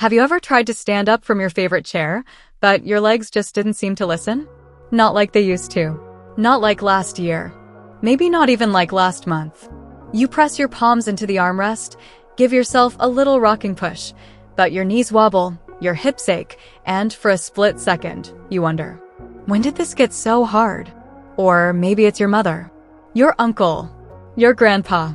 Have you ever tried to stand up from your favorite chair, but your legs just didn't seem to listen? Not like they used to. Not like last year. Maybe not even like last month. You press your palms into the armrest, give yourself a little rocking push, but your knees wobble, your hips ache, and for a split second, you wonder, when did this get so hard? Or maybe it's your mother, your uncle, your grandpa.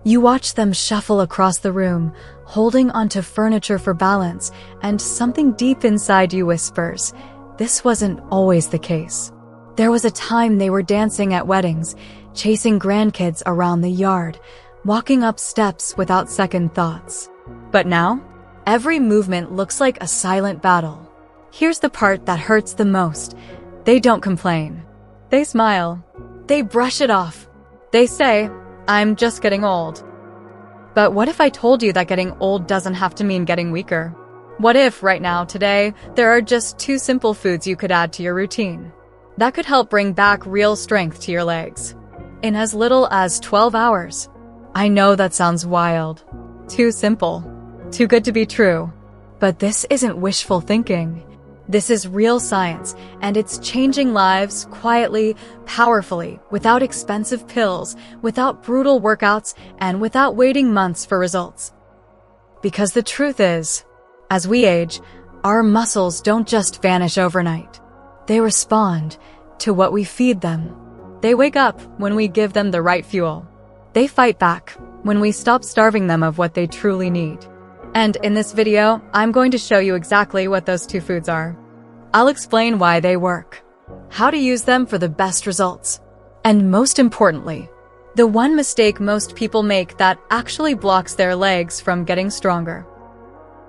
You watch them shuffle across the room, holding onto furniture for balance, and something deep inside you whispers, this wasn't always the case. There was a time they were dancing at weddings, chasing grandkids around the yard, walking up steps without second thoughts. But now, every movement looks like a silent battle. Here's the part that hurts the most. They don't complain. They smile. They brush it off. They say, I'm just getting old. But what if I told you that getting old doesn't have to mean getting weaker? What if, right now, today, there are just 2 simple foods you could add to your routine that could help bring back real strength to your legs in as little as 12 hours? I know that sounds wild. Too simple. Too good to be true. But this isn't wishful thinking. This is real science, and it's changing lives quietly, powerfully, without expensive pills, without brutal workouts, and without waiting months for results. Because the truth is, as we age, our muscles don't just vanish overnight. They respond to what we feed them. They wake up when we give them the right fuel. They fight back when we stop starving them of what they truly need. And in this video, I'm going to show you exactly what those 2 foods are. I'll explain why they work, how to use them for the best results, and most importantly, the one mistake most people make that actually blocks their legs from getting stronger,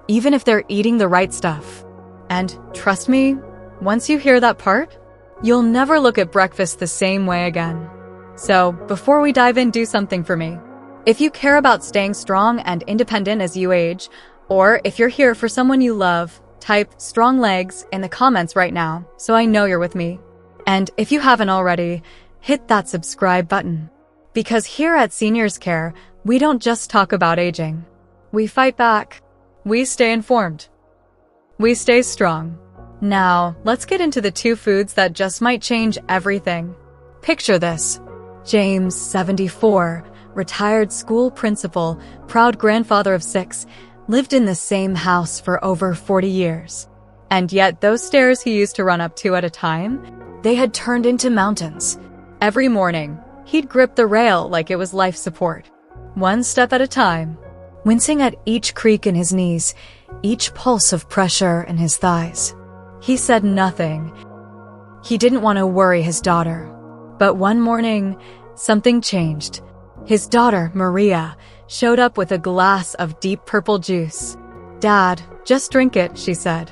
even if they're eating the right stuff. And trust me, once you hear that part, you'll never look at breakfast the same way again. So, before we dive in, do something for me. If you care about staying strong and independent as you age, or if you're here for someone you love, type strong legs in the comments right now so I know you're with me. And if you haven't already, hit that subscribe button. Because here at SeniorsCare, we don't just talk about aging. We fight back. We stay informed. We stay strong. Now, let's get into the 2 foods that just might change everything. Picture this. James, 74, retired school principal, proud grandfather of 6, lived in the same house for over 40 years. And yet those stairs he used to run up 2 at a time, they had turned into mountains. Every morning, he'd grip the rail like it was life support, 1 step at a time, wincing at each creak in his knees, each pulse of pressure in his thighs. He said nothing. He didn't want to worry his daughter. But one morning, something changed. His daughter, Maria, showed up with a glass of deep purple juice. "Dad, just drink it," she said.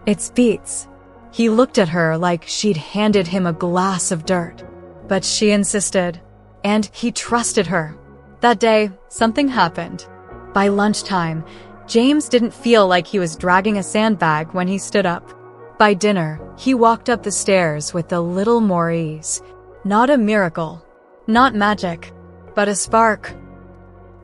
"It's beets." He looked at her like she'd handed him a glass of dirt. But she insisted, and he trusted her. That day, something happened. By lunchtime, James didn't feel like he was dragging a sandbag when he stood up. By dinner, he walked up the stairs with a little more ease. Not a miracle, not magic, but a spark.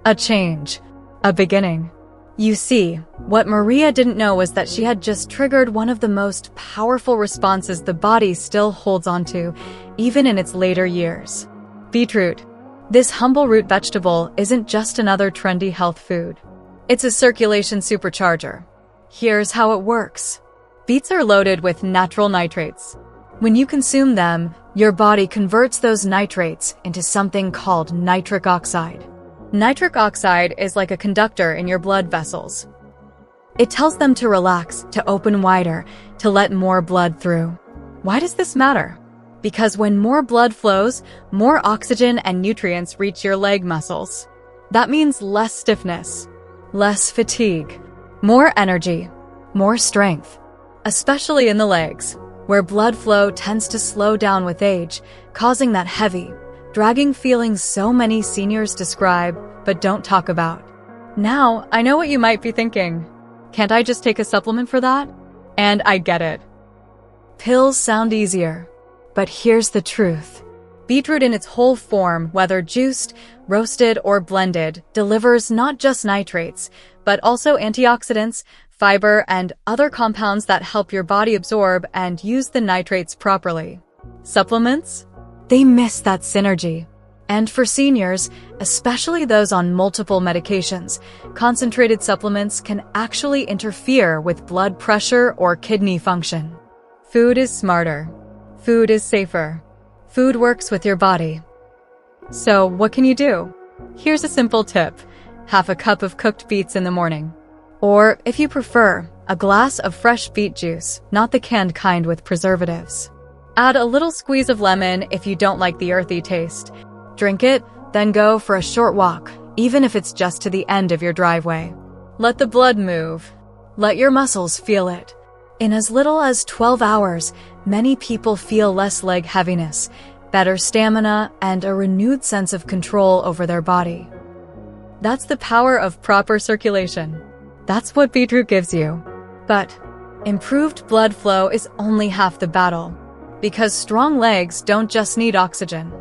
A change. A beginning. You see, what Maria didn't know was that she had just triggered one of the most powerful responses the body still holds onto, even in its later years. Beetroot. This humble root vegetable isn't just another trendy health food. It's a circulation supercharger. Here's how it works. Beets are loaded with natural nitrates. When you consume them, your body converts those nitrates into something called nitric oxide. Nitric oxide is like a conductor in your blood vessels. It tells them to relax, to open wider, to let more blood through. Why does this matter? Because when more blood flows, more oxygen and nutrients reach your leg muscles. That means less stiffness, less fatigue, more energy, more strength, especially in the legs, where blood flow tends to slow down with age, causing that heavy, dragging feeling so many seniors describe but don't talk about. Now, I know what you might be thinking. Can't I just take a supplement for that? And I get it. Pills sound easier, but here's the truth. Beetroot in its whole form, whether juiced, roasted, or blended, delivers not just nitrates, but also antioxidants, fiber, and other compounds that help your body absorb and use the nitrates properly. Supplements? They miss that synergy. And for seniors, especially those on multiple medications, concentrated supplements can actually interfere with blood pressure or kidney function. Food is smarter. Food is safer. Food works with your body. So what can you do? Here's a simple tip. Half a cup of cooked beets in the morning. Or, if you prefer, a glass of fresh beet juice, not the canned kind with preservatives. Add a little squeeze of lemon if you don't like the earthy taste. Drink it, then go for a short walk, even if it's just to the end of your driveway. Let the blood move. Let your muscles feel it. In as little as 12 hours, many people feel less leg heaviness, better stamina, and a renewed sense of control over their body. That's the power of proper circulation. That's what beetroot gives you. But improved blood flow is only half the battle. Because strong legs don't just need oxygen.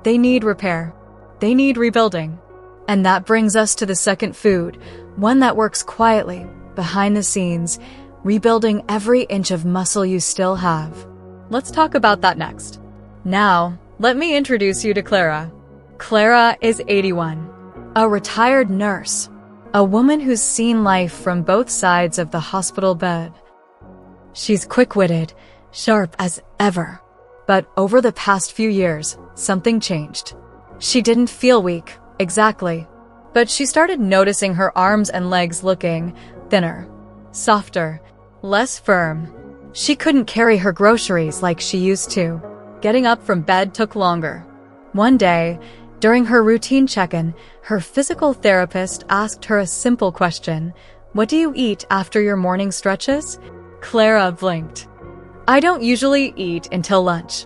They need repair. They need rebuilding. And that brings us to the second food, one that works quietly, behind the scenes, rebuilding every inch of muscle you still have. Let's talk about that next. Now, let me introduce you to Clara. Clara is 81, a retired nurse, a woman who's seen life from both sides of the hospital bed. She's quick-witted, sharp as ever. But over the past few years, something changed. She didn't feel weak, exactly. But she started noticing her arms and legs looking thinner, softer, less firm. She couldn't carry her groceries like she used to. Getting up from bed took longer. One day, during her routine check-in, her physical therapist asked her a simple question. "What do you eat after your morning stretches?" Clara blinked. "I don't usually eat until lunch."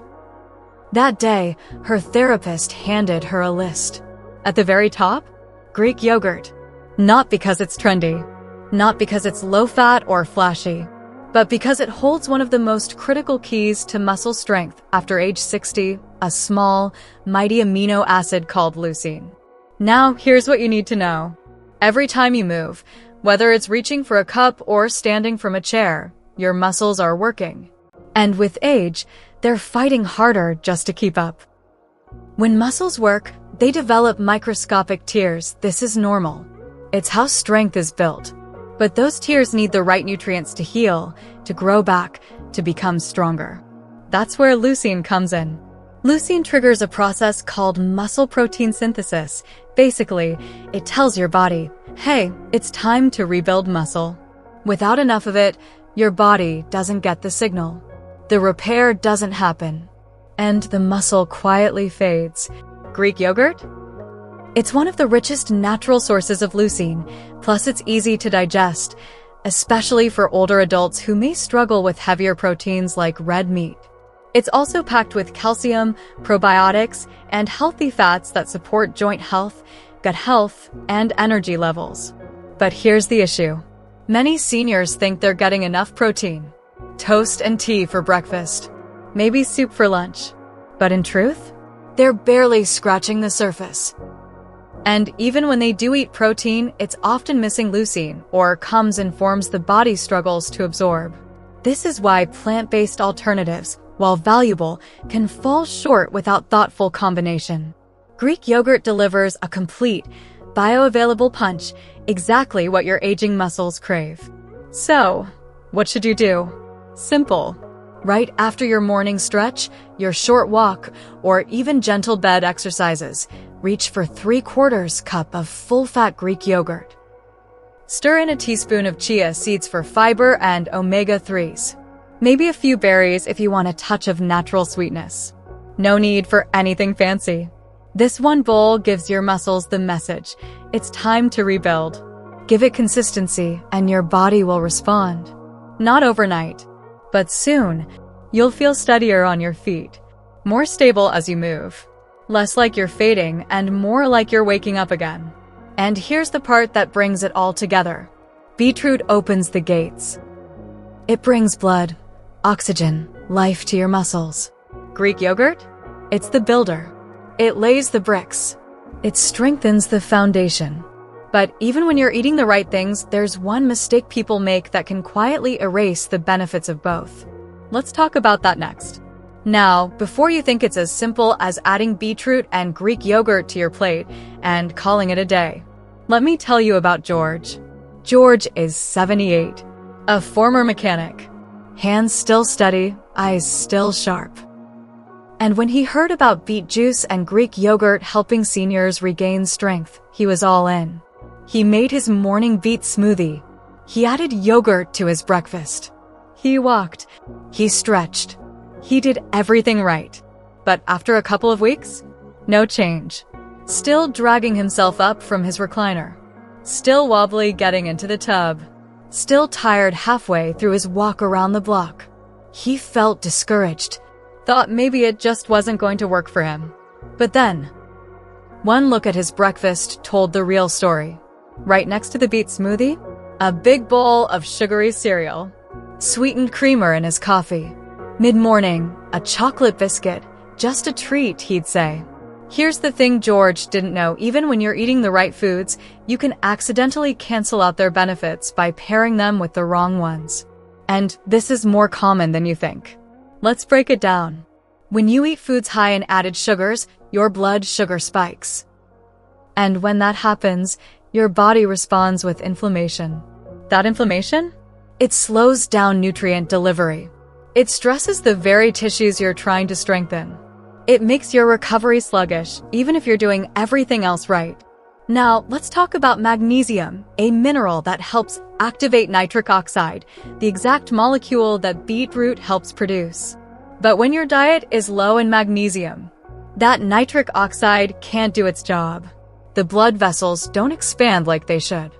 That day, her therapist handed her a list. At the very top, Greek yogurt. Not because it's trendy, not because it's low-fat or flashy, but because it holds one of the most critical keys to muscle strength after age 60, a small, mighty amino acid called leucine. Now, here's what you need to know. Every time you move, whether it's reaching for a cup or standing from a chair, your muscles are working. And with age, they're fighting harder just to keep up. When muscles work, they develop microscopic tears. This is normal. It's how strength is built. But those tears need the right nutrients to heal, to grow back, to become stronger. That's where leucine comes in. Leucine triggers a process called muscle protein synthesis. Basically, it tells your body, hey, it's time to rebuild muscle. Without enough of it, your body doesn't get the signal. The repair doesn't happen. And the muscle quietly fades. Greek yogurt? It's one of the richest natural sources of leucine, plus it's easy to digest, especially for older adults who may struggle with heavier proteins like red meat. It's also packed with calcium, probiotics, and healthy fats that support joint health, gut health, and energy levels. But here's the issue. Many seniors think they're getting enough protein. Toast and tea for breakfast. Maybe soup for lunch. But in truth, they're barely scratching the surface. And even when they do eat protein, it's often missing leucine or comes in forms the body struggles to absorb. This is why plant-based alternatives, while valuable, can fall short without thoughtful combination. Greek yogurt delivers a complete, bioavailable punch, exactly what your aging muscles crave. So, what should you do? Simple. Right after your morning stretch, your short walk, or even gentle bed exercises, reach for 3/4 cup of full-fat Greek yogurt. Stir in a teaspoon of chia seeds for fiber and omega-3s. Maybe a few berries if you want a touch of natural sweetness. No need for anything fancy. This one bowl gives your muscles the message. It's time to rebuild. Give it consistency and your body will respond. Not overnight, but soon, you'll feel steadier on your feet, more stable as you move, less like you're fading and more like you're waking up again. And here's the part that brings it all together. Beetroot opens the gates. It brings blood, oxygen, life to your muscles. Greek yogurt? It's the builder. It lays the bricks. It strengthens the foundation. But even when you're eating the right things, there's one mistake people make that can quietly erase the benefits of both. Let's talk about that next. Now, before you think it's as simple as adding beetroot and Greek yogurt to your plate and calling it a day, let me tell you about George. George is 78, a former mechanic. Hands still steady, eyes still sharp. And when he heard about beet juice and Greek yogurt helping seniors regain strength, he was all in. He made his morning beet smoothie. He added yogurt to his breakfast. He walked. He stretched. He did everything right. But after a couple of weeks, no change. Still dragging himself up from his recliner. Still wobbly getting into the tub. Still tired halfway through his walk around the block. He felt discouraged. Thought maybe it just wasn't going to work for him. But then, one look at his breakfast told the real story. Right next to the beet smoothie, a big bowl of sugary cereal. Sweetened creamer in his coffee. Mid-morning, a chocolate biscuit. Just a treat, he'd say. Here's the thing George didn't know. Even when you're eating the right foods, you can accidentally cancel out their benefits by pairing them with the wrong ones. And this is more common than you think. Let's break it down. When you eat foods high in added sugars, your blood sugar spikes. And when that happens, your body responds with inflammation. That inflammation? It slows down nutrient delivery. It stresses the very tissues you're trying to strengthen. It makes your recovery sluggish, even if you're doing everything else right. Now, let's talk about magnesium, a mineral that helps activate nitric oxide, the exact molecule that beetroot helps produce. But when your diet is low in magnesium, that nitric oxide can't do its job. The blood vessels don't expand like they should.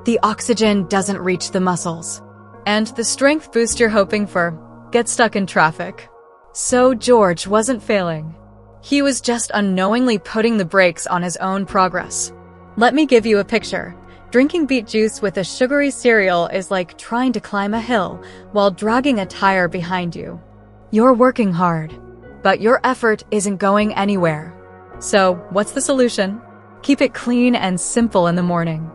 The oxygen doesn't reach the muscles. And the strength boost you're hoping for gets stuck in traffic. So George wasn't failing. He was just unknowingly putting the brakes on his own progress. Let me give you a picture. Drinking beet juice with a sugary cereal is like trying to climb a hill while dragging a tire behind you. You're working hard, but your effort isn't going anywhere. So, what's the solution? Keep it clean and simple in the morning.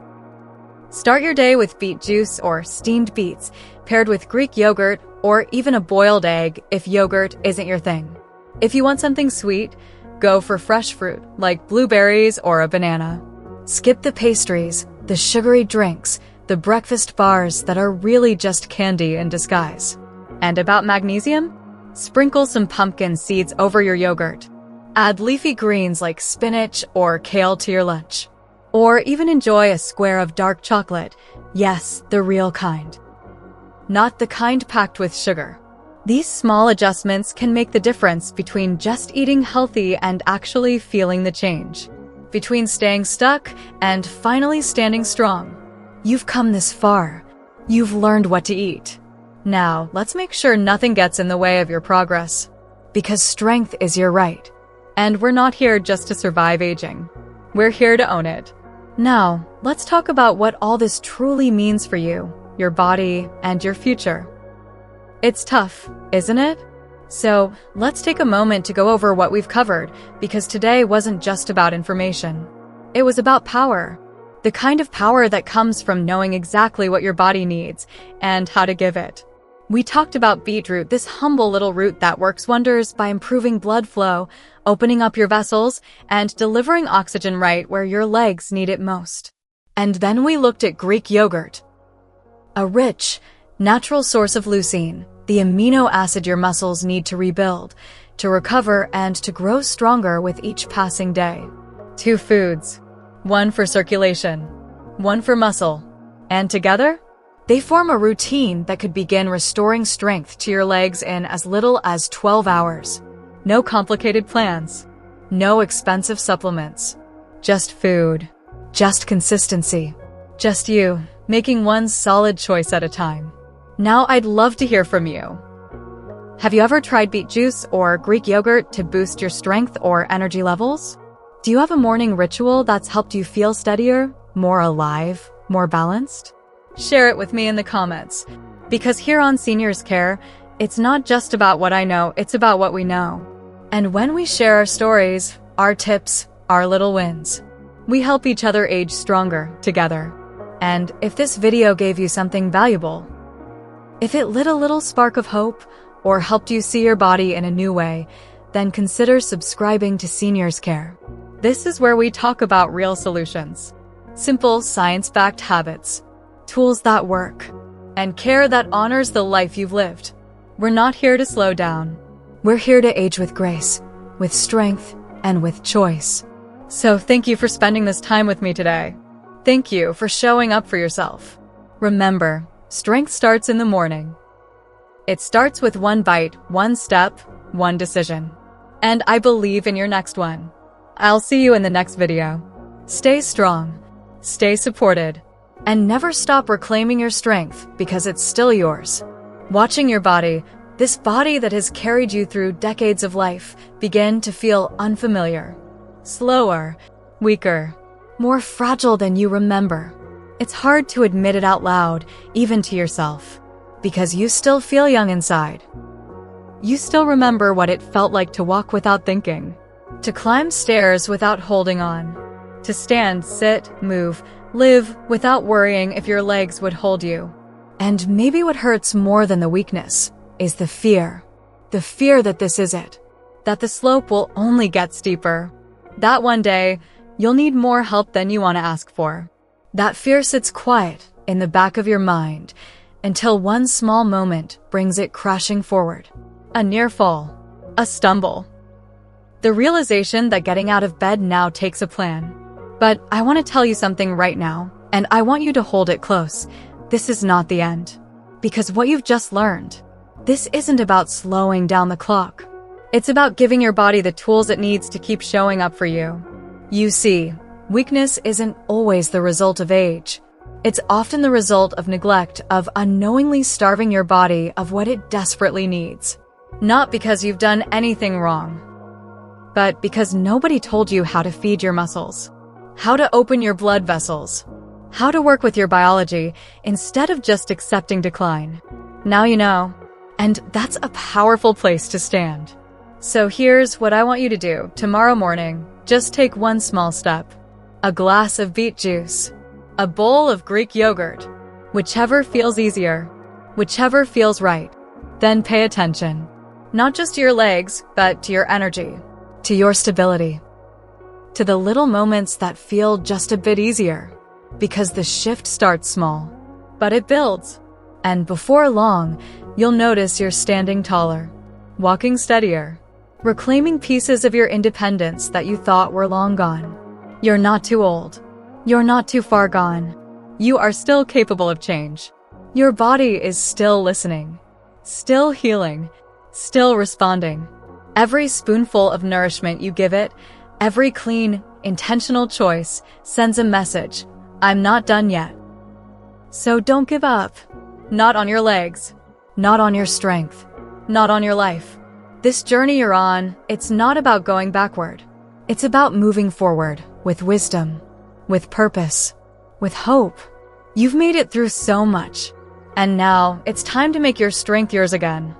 Start your day with beet juice or steamed beets, paired with Greek yogurt or even a boiled egg if yogurt isn't your thing. If you want something sweet, go for fresh fruit like blueberries or a banana. Skip the pastries, the sugary drinks, the breakfast bars that are really just candy in disguise. And about magnesium? Sprinkle some pumpkin seeds over your yogurt. Add leafy greens like spinach or kale to your lunch. Or even enjoy a square of dark chocolate. Yes, the real kind. Not the kind packed with sugar. These small adjustments can make the difference between just eating healthy and actually feeling the change. Between staying stuck and finally standing strong. You've come this far. You've learned what to eat. Now, let's make sure nothing gets in the way of your progress. Because strength is your right. And we're not here just to survive aging. We're here to own it. Now, let's talk about what all this truly means for you, your body, and your future. It's tough, isn't it? So, let's take a moment to go over what we've covered, because today wasn't just about information. It was about power. The kind of power that comes from knowing exactly what your body needs and how to give it. We talked about beetroot, this humble little root that works wonders by improving blood flow, opening up your vessels, and delivering oxygen right where your legs need it most. And then we looked at Greek yogurt. A rich, natural source of leucine, the amino acid your muscles need to rebuild, to recover, and to grow stronger with each passing day. 2 foods. One for circulation, one for muscle. And together, they form a routine that could begin restoring strength to your legs in as little as 12 hours. No complicated plans. No expensive supplements. Just food. Just consistency. Just you, making one solid choice at a time. Now I'd love to hear from you. Have you ever tried beet juice or Greek yogurt to boost your strength or energy levels? Do you have a morning ritual that's helped you feel steadier, more alive, more balanced? Share it with me in the comments. Because here on Seniors Care, it's not just about what I know, it's about what we know. And when we share our stories, our tips, our little wins. We help each other age stronger together. And if this video gave you something valuable, if it lit a little spark of hope or helped you see your body in a new way, then consider subscribing to SeniorsCare. This is where we talk about real solutions, simple science-backed habits, tools that work, and care that honors the life you've lived. We're not here to slow down. We're here to age with grace, with strength, and with choice. So thank you for spending this time with me today. Thank you for showing up for yourself. Remember, strength starts in the morning. It starts with one bite, one step, one decision. And I believe in your next one. I'll see you in the next video. Stay strong, stay supported, and never stop reclaiming your strength because it's still yours. Watching your body, this body that has carried you through decades of life, begin to feel unfamiliar, slower, weaker, more fragile than you remember. It's hard to admit it out loud, even to yourself, because you still feel young inside. You still remember what it felt like to walk without thinking, to climb stairs without holding on, to stand, sit, move, live without worrying if your legs would hold you. And maybe what hurts more than the weakness is the fear that this is it, that the slope will only get steeper, that one day you'll need more help than you want to ask for. That fear sits quiet in the back of your mind until one small moment brings it crashing forward. A near fall, a stumble. The realization that getting out of bed now takes a plan. But I want to tell you something right now, and I want you to hold it close. This is not the end. Because what you've just learned, this isn't about slowing down the clock. It's about giving your body the tools it needs to keep showing up for you. You see, weakness isn't always the result of age. It's often the result of neglect, of unknowingly starving your body of what it desperately needs. Not because you've done anything wrong, but because nobody told you how to feed your muscles, how to open your blood vessels, how to work with your biology instead of just accepting decline. Now you know, and that's a powerful place to stand. So here's what I want you to do tomorrow morning. Just take one small step. A glass of beet juice, a bowl of Greek yogurt, whichever feels easier, whichever feels right. Then pay attention, not just to your legs, but to your energy, to your stability, to the little moments that feel just a bit easier, because the shift starts small, but it builds. And before long, you'll notice you're standing taller, walking steadier, reclaiming pieces of your independence that you thought were long gone. You're not too old. You're not too far gone. You are still capable of change. Your body is still listening, still healing, still responding. Every spoonful of nourishment you give it, every clean, intentional choice sends a message. I'm not done yet. So don't give up. Not on your legs. Not on your strength. Not on your life. This journey you're on, it's not about going backward. It's about moving forward with wisdom, with purpose, with hope. You've made it through so much. And now it's time to make your strength yours again.